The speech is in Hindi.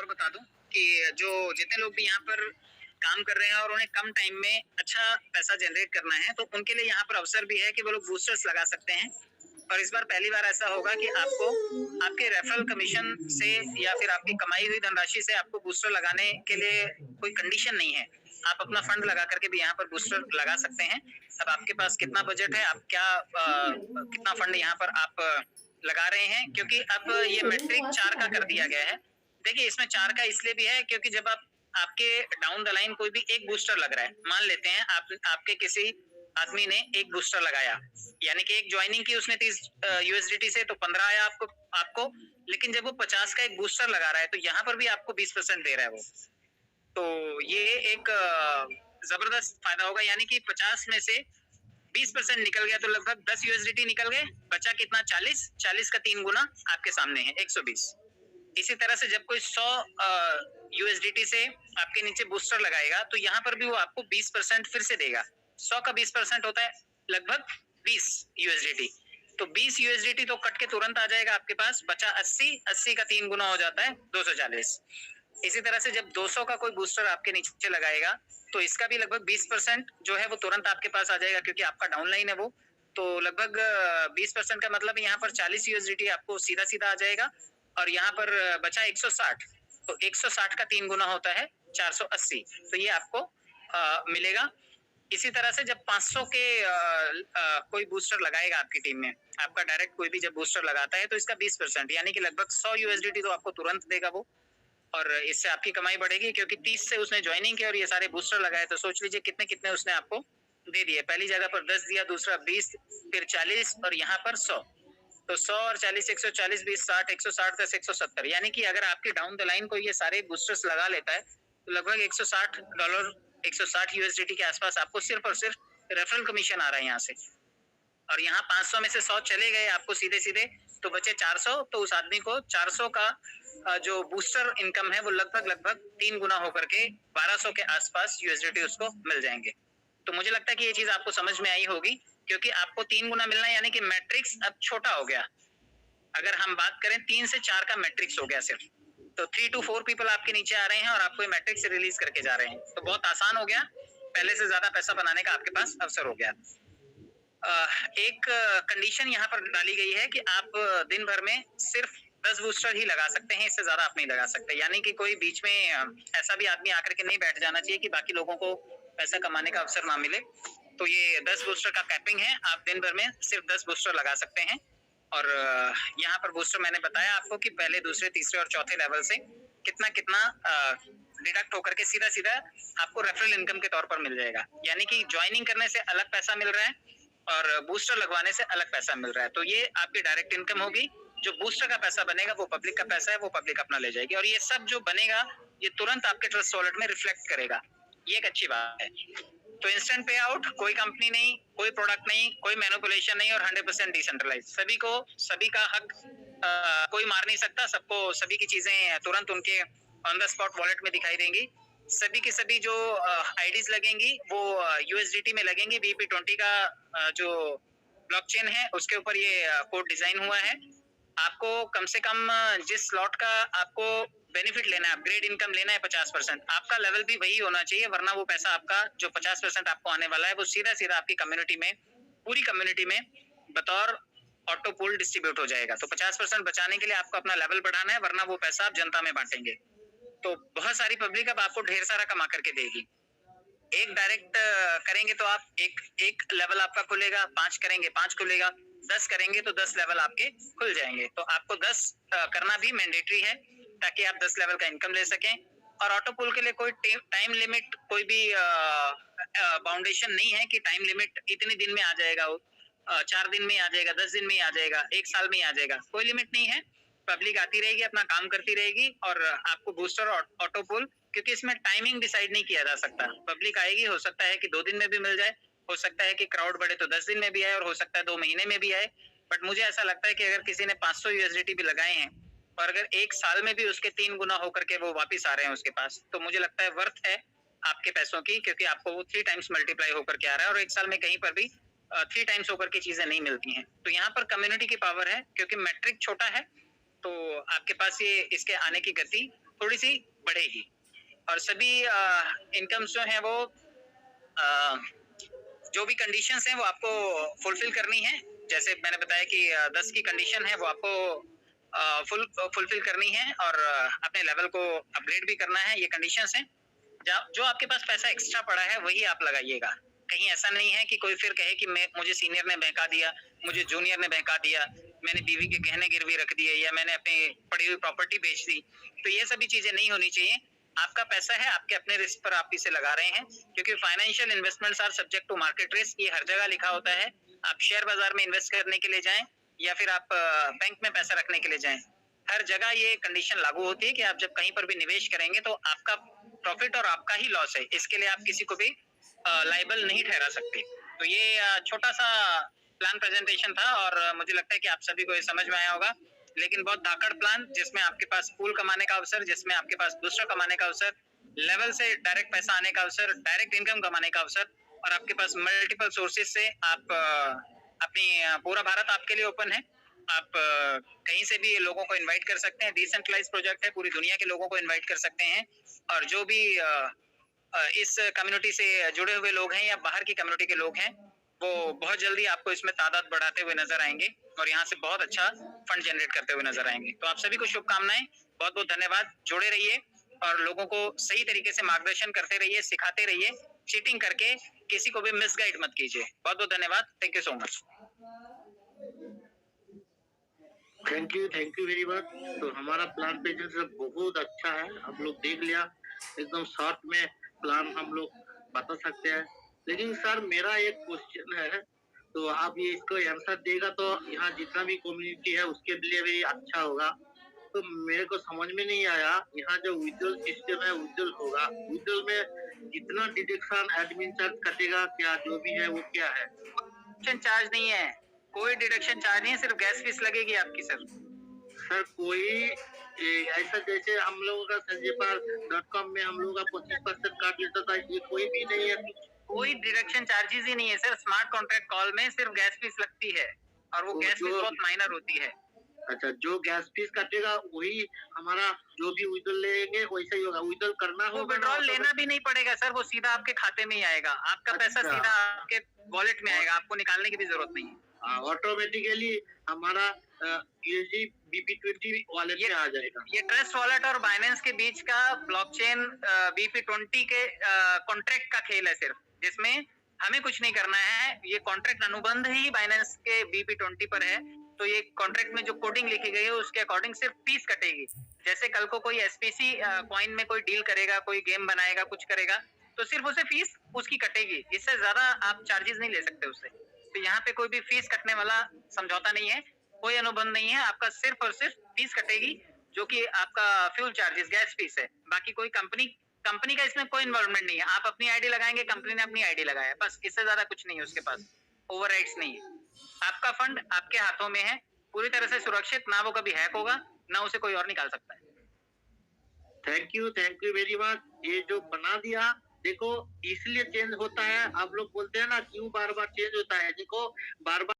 और बता दूं कि जो जितने लोग भी यहाँ पर काम कर रहे हैं और उन्हें कम टाइम में अच्छा पैसा जनरेट करना है, तो उनके लिए यहाँ पर अवसर भी है कि वो लोग बूस्टर्स लगा सकते हैं। और इस बार पहली बार ऐसा होगा कि आपको आपके रेफरल कमीशन से या फिर आपकी कमाई हुई धनराशि से आपको बूस्टर लगाने के लिए कोई कंडीशन नहीं है। आप अपना फंड लगा करके भी यहाँ पर बूस्टर लगा सकते हैं। अब आपके पास कितना बजट है, आप क्या कितना फंड यहाँ पर आप लगा रहे हैं, क्योंकि अब ये मैट्रिक 4 का कर दिया गया है। देखिए, इसमें 4 का इसलिए भी है क्योंकि जब आप आपके डाउन द लाइन कोई भी एक बूस्टर लग रहा है, मान लेते हैं आपके किसी आदमी ने एक बूस्टर लगाया, यानी कि एक ज्वाइनिंग की उसने 30 यूएसडीटी से, तो 15 आया आपको आपको लेकिन जब वो 50 का एक बूस्टर लगा रहा है तो यहाँ पर भी आपको 20% दे रहा है वो। तो ये एक जबरदस्त फायदा होगा, यानी कि 50 में से 20% निकल गया तो लगभग 10 यूएसडीटी निकल गए, बचा कितना 40 का 3 गुना आपके सामने है 120। इसी तरह से जब कोई 100 यूएसडीटी से आपके नीचे बूस्टर लगाएगा तो यहाँ पर भी वो आपको 20% फिर से देगा। 100 का 20% होता है लगभग 20 यूएसडीटी, तो 20 यूएसडीटी तो कट के तुरंत आ जाएगा आपके पास, बचा 80 का 3 गुना हो जाता है 240। इसी तरह से जब 200 का कोई बूस्टर आपके नीचे लगाएगा तो इसका भी लगभग 20% जो है वो तुरंत आपके पास आ जाएगा, क्योंकि आपका डाउनलाइन है वो। तो लगभग 20% का मतलब यहाँ पर 40 यूएसडीटी आपको सीधा सीधा आ जाएगा, और यहाँ पर बचा 160, तो 160 का 3 गुना होता है 480, तो ये आपको मिलेगा। इसी तरह से जब 500 के कोई बूस्टर लगाएगा आपकी टीम में, आपका डायरेक्ट कोई भी जब बूस्टर लगाता है तो इसका 20%, यानी कि लगभग 100 यूएसडीटी तो आपको तुरंत देगा वो, और इससे आपकी कमाई बढ़ेगी, क्योंकि 30 से उसने ज्वाइनिंग की और ये सारे बूस्टर लगाए, तो सोच लीजिए कितने कितने उसने आपको दे दिए। पहली जगह पर 10 दिया, दूसरा 20, फिर 40 और यहाँ पर 100, तो 100 और 40 140 20 60 160 10 170, यानी कि अगर आपकी डाउन द लाइन को ये सारे बूस्टर्स लगा लेता है तो लगभग $160 160 यूएसडीटी के आसपास आपको सिर्फ और सिर्फ रेफरल कमीशन आ रहा है यहाँ से। और यहाँ 500 में से 100 चले गए आपको सीधे सीधे, तो बचे 400, तो उस आदमी को 400 का जो बूस्टर इनकम है वो लगभग 3 गुना होकर के 1200 के आसपास यूएसडीटी उसको मिल जाएंगे। तो मुझे लगता है कि ये चीज आपको समझ में आई होगी, क्योंकि आपको 3 गुना मिलना है, यानी कि मैट्रिक्स अब छोटा हो गया। अगर हम बात करें 3 से 4 का मैट्रिक्स हो गया सिर्फ, तो 3 to 4 पीपल आपके नीचे आ रहे हैं और आपको ये मैट्रिक्स रिलीज करके जा रहे हैं, तो बहुत आसान हो गया, पहले से ज्यादा पैसा बनाने का आपके पास अवसर हो गया। एक कंडीशन यहाँ पर डाली गई है कि आप दिन भर में सिर्फ 10 बूस्टर ही लगा सकते हैं, इससे ज्यादा आप नहीं लगा सकते, यानी कि कोई बीच में ऐसा भी आदमी आकर के नहीं बैठ जाना चाहिए कि बाकी लोगों को पैसा कमाने का अवसर ना मिले। तो ये 10 बूस्टर का कैपिंग है, आप दिन भर में सिर्फ 10 बूस्टर लगा सकते हैं। और यहाँ पर बूस्टर मैंने बताया आपको कि पहले, दूसरे, तीसरे और चौथे लेवल से कितना कितना डिडक्ट होकर के सीधा सीधा आपको रेफरल इनकम के तौर पर मिल जाएगा, यानी कि ज्वाइनिंग करने से अलग पैसा मिल रहा है और बूस्टर लगवाने से अलग पैसा मिल रहा है। तो ये आपकी डायरेक्ट इनकम होगी। जो बूस्टर का पैसा बनेगा वो पब्लिक का पैसा है, वो पब्लिक अपना ले जाएगी, और ये सब जो बनेगा ये तुरंत आपके ट्रस्ट वॉलेट में रिफ्लेक्ट करेगा। ये एक अच्छी बात है। तो इंस्टेंट पे आउट, कोई कंपनी नहीं, कोई प्रोडक्ट नहीं, कोई मैनिपुलेशन नहीं, और 100% डिसेंट्रलाइज। सभी को सभी का हक कोई मार नहीं सकता, सबको सभी की चीजें तुरंत उनके ऑन द स्पॉट वॉलेट में दिखाई देंगी। सभी की सभी जो आईडीज लगेंगी वो यूएसडीटी में लगेंगी। बीपी20 का जो ब्लॉकचेन है उसके ऊपर ये कोड डिजाइन हुआ है। आपको कम से कम जिस स्लॉट का आपको बेनिफिट लेना है, अपग्रेड इनकम लेना है 50%, आपका लेवल भी वही होना चाहिए, वरना वो पैसा आपका जो 50% आपको आने वाला है वो सीधा सीधा आपकी कम्युनिटी में, पूरी कम्युनिटी में बतौर ऑटो पूल डिस्ट्रीब्यूट हो जाएगा। तो 50% बचाने के लिए आपको अपना लेवल बढ़ाना है, वरना वो पैसा आप जनता में बांटेंगे। तो बहुत सारी पब्लिक अब आपको ढेर सारा कमा करके देगी। एक डायरेक्ट करेंगे तो आप एक लेवल आपका खुलेगा, 5 करेंगे 5 खुलेगा, 10 करेंगे तो 10 लेवल आपके खुल जाएंगे। तो आपको 10 करना भी मैंडेटरी है, ताकि आप 10 लेवल का इनकम ले सकें। और ऑटो पुल के लिए कोई टाइम लिमिट, कोई भी बाउंडेशन नहीं है कि टाइम लिमिट इतने दिन में आ जाएगा, 4 दिन में आ जाएगा, 10 दिन में आ जाएगा, 1 साल में आ जाएगा, कोई लिमिट नहीं है। पब्लिक आती रहेगी, अपना काम करती रहेगी, और आपको बूस्टर और ऑटो पुल, क्योंकि इसमें टाइमिंग डिसाइड नहीं किया जा सकता। पब्लिक आएगी, हो सकता है कि 2 दिन में भी मिल जाए, हो सकता है कि क्राउड बढ़े तो 10 दिन में भी आए, और हो सकता है 2 महीने में भी आए। बट मुझे ऐसा लगता है कि अगर किसी ने 500 यूएसडीटी भी लगाए हैं और अगर 1 साल में भी उसके 3 गुना होकर के वो वापिस आ रहे हैं उसके पास, तो मुझे लगता है वर्थ है आपके पैसों की, क्योंकि आपको वो 3 टाइम्स मल्टीप्लाई होकर के आ रहा है, और 1 साल में कहीं पर भी 3 टाइम्स होकर के चीजें नहीं मिलती हैं। तो यहाँ पर कम्युनिटी की पावर है, क्योंकि मैट्रिक छोटा है, तो आपके पास ये इसके आने की गति थोड़ी सी बढ़ेगी और सभी इनकम्स जो हैं वो जो भी कंडीशंस हैं वो आपको फुलफिल करनी है। जैसे मैंने बताया कि 10 की कंडीशन है वो आपको फुलफिल करनी है और अपने लेवल को अपग्रेड भी करना है। ये कंडीशंस हैं। जो आपके पास पैसा एक्स्ट्रा पड़ा है वही आप लगाइएगा। कहीं ऐसा नहीं है कि कोई फिर कहे कि मुझे सीनियर ने बहका दिया, मुझे जूनियर ने बहका दिया, मैंने बीवी के गहने गिरवी रख दिए या मैंने अपनी पड़ी हुई प्रॉपर्टी बेच दी। तो ये सभी चीजें नहीं होनी चाहिए। आपका पैसा है, आपके अपने रिस्क पर आप इसे लगा रहे हैं, क्योंकि financial investments are subject to market risk. ये हर जगह लिखा होता है। आप शेयर बाजार में इन्वेस्ट करने के लिए जाएं या फिर आप बैंक में पैसा रखने के लिए जाएं, हर जगह ये कंडीशन लागू होती है कि आप जब कहीं पर भी निवेश करेंगे तो आपका प्रॉफिट और आपका ही लॉस है। इसके लिए आप किसी को भी लायबल नहीं ठहरा सकते। तो ये छोटा सा प्लान प्रेजेंटेशन था और मुझे लगता है कि आप सभी को ये समझ में आया होगा। लेकिन बहुत धाकड़ प्लान, जिसमें आपके पास पूल कमाने का अवसर, जिसमें आपके पास दूसरा कमाने का अवसर, लेवल से डायरेक्ट पैसा आने का अवसर, डायरेक्ट इनकम कमाने का अवसर और आपके पास मल्टीपल सोर्सेज से आप अपनी पूरा भारत आपके लिए ओपन है। आप कहीं से भी लोगों को इनवाइट कर सकते हैं। डिसेंट्रलाइज प्रोजेक्ट है, पूरी दुनिया के लोगों को इनवाइट कर सकते हैं और जो भी इस कम्युनिटी से जुड़े हुए लोग हैं या बाहर की कम्युनिटी के लोग हैं वो बहुत जल्दी आपको इसमें तादाद बढ़ाते हुए नजर आएंगे और यहाँ से बहुत अच्छा फंड जनरेट करते हुए नजर आएंगे। तो आप सभी को शुभकामनाएं, बहुत बहुत धन्यवाद। जुड़े रहिए और लोगों को सही तरीके से मार्गदर्शन करते रहिए, सिखाते रहिए। चीटिंग करके किसी को भी मिसगाइड मत कीजिए। बहुत बहुत धन्यवाद। Thank you so much. Thank you very much. तो हमारा प्लान प्रेजेंटेशन बहुत अच्छा है, आप लोग देख लिया, एकदम शॉर्ट में प्लान हम लोग बता सकते हैं। लेकिन सर मेरा एक क्वेश्चन है, तो आप ये इसको आंसर देगा तो यहाँ जितना भी कम्युनिटी है उसके लिए भी अच्छा होगा। तो मेरे को समझ में नहीं आया, यहाँ जो विड्रॉल सिस्टम है विड्रॉल होगा, विड्रॉल में जितना डिडक्शन एडमिन चार्ज कटेगा क्या जो भी है वो क्या है? चार्ज नहीं है, कोई डिडक्शन चार्ज नहीं है, सिर्फ गैस फीस लगेगी आपकी सर। सर कोई ऐसा जैसे हम लोगों का संजीपाल.com में हम लोगों का 25% काट लेता था, ये कोई भी नहीं है। कोई डिडक्शन चार्जेस ही नहीं है सर। स्मार्ट कॉन्ट्रैक्ट कॉल में सिर्फ गैस फीस लगती है और वो गैस फीस बहुत माइनर होती है। अच्छा, जो गैस फीस कटेगा वही हमारा जो भी विड्रॉल लेंगे वैसा ही होगा, विड्रॉल करना होगा। विड्रॉल लेना भी नहीं पड़ेगा सर, वो सीधा आपके खाते में ही आएगा। आपका पैसा सीधा आपके वॉलेट में आएगा, आपको निकालने की भी जरूरत नहीं है। ऑटोमेटिकली हमारा यूएसडी BP20 वॉलेट में आ जाएगा। ये ट्रस्ट वॉलेट और बाइनेंस के बीच का ब्लॉकचेन BP20 के कॉन्ट्रैक्ट का खेल है सिर्फ, जिसमें हमें कुछ नहीं करना है। ये कॉन्ट्रैक्ट अनुबंध ही बाइनेंस के BP20 पर है। तो ये कॉन्ट्रैक्ट में जो कोडिंग लिखी गई है उसके अकॉर्डिंग सिर्फ फीस कटेगी। जैसे कल को कोई SPC कॉइन में कोई डील करेगा, कोई गेम बनाएगा, कुछ करेगा, तो सिर्फ उसे फीस उसकी कटेगी। इससे ज्यादा आप चार्जेस नहीं ले सकते उससे। तो यहाँ पे कोई भी फीस कटने वाला समझौता नहीं है, कोई अनुबंध नहीं है। आपका सिर्फ और सिर्फ फीस कटेगी, जो कि आपका फ्यूल चार्जेस, गैस फीस है। बाकी कोई कंपनी का इसमें कोई इन्वॉल्वमेंट नहीं है। आप अपनी आईडी लगाएंगे, कंपनी ने अपनी आईडी लगाया, बस। इससे ज्यादा कुछ नहीं है उसके पास, ओवरराइट्स नहीं है। आपका फंड आपके हाथों में है, पूरी तरह से सुरक्षित, ना वो कभी हैक होगा ना उसे कोई और निकाल सकता है। Thank you very much. ये जो बना दिया, देखो इसलिए चेंज होता है, आप लोग बोलते हैं ना क्यों बार बार चेंज होता है, देखो बार बार